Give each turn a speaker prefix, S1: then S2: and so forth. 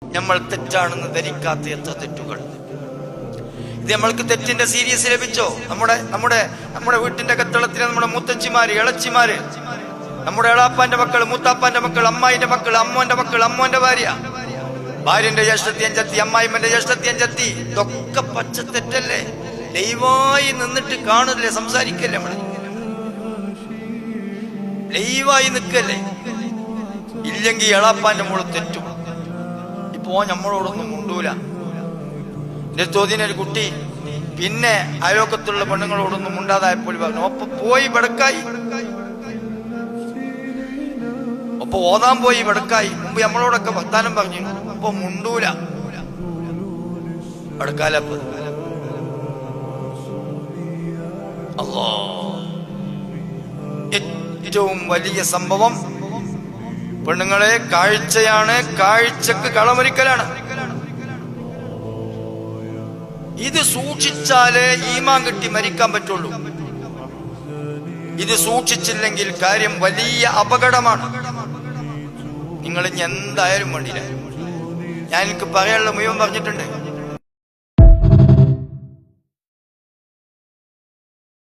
S1: നമ്മൾ തെറ്റാണെന്ന് ധരിക്കാത്ത എത്ര തെറ്റുകൾ. ഇത് നമ്മൾക്ക് തെറ്റിന്റെ സീരിയസ് ലഭിച്ചോ? നമ്മുടെ വീട്ടിന്റെ കത്തളത്തിലെ നമ്മുടെ മുത്തച്ഛിമാര്, ഇളച്ചിമാര്, നമ്മുടെ എളാപ്പാന്റെ മക്കൾ, മൂത്താപ്പാന്റെ മക്കൾ, അമ്മായിന്റെ മക്കൾ, അമ്മോന്റെ മക്കൾ, അമ്മോന്റെ ഭാര്യ, ഭാര്യന്റെ ജ്യേഷ്ഠത്തി അഞ്ചത്തി, അമ്മായിമ്മന്റെ ജ്യേഷ്ഠത്തി അഞ്ചത്തി, ഇതൊക്കെ പച്ച തെറ്റല്ലേ? ലൈവായി നിന്നിട്ട് കാണുന്നില്ലേ? സംസാരിക്കല്ലേ? നമ്മള് ലൈവായി നിൽക്കല്ലേ? ഇല്ലെങ്കിൽ എളാപ്പാന്റെ മോള് തെറ്റും. ഇപ്പോ നമ്മളോടൊന്നും മുണ്ടൂല. എന്റെ തോതിനൊരു കുട്ടി പിന്നെ അയലോക്കത്തുള്ള പെണ്ണുങ്ങളോടൊന്നും മുണ്ടാതായപ്പോൾ പറഞ്ഞു, ഒപ്പ പോയി വെടക്കായി, ഒപ്പ ഓതാൻ പോയി വെടക്കായി. മുമ്പ് നമ്മളോടൊക്കെ വർത്താനം പറഞ്ഞു, അപ്പൊ മുണ്ടൂല, വെടക്കാലപ്പ്. അല്ലാ, ഏറ്റവും വലിയ സംഭവം പെണ്ണുങ്ങളെ കാഴ്ചയാണ്. കാഴ്ചക്ക് കളമൊരുക്കലാണ്. ഇത് സൂക്ഷിച്ചാലേ ഈമാൻ കിട്ടി മരിക്കാൻ പറ്റുള്ളൂ. ഇത് സൂക്ഷിച്ചില്ലെങ്കിൽ കാര്യം വലിയ അപകടമാണ്. നിങ്ങൾ ഇനി എന്തായാലും വേണ്ടില്ല. ഞാൻ എനിക്ക് പറയാനുള്ള മുഴുവൻ പറഞ്ഞിട്ടുണ്ട്.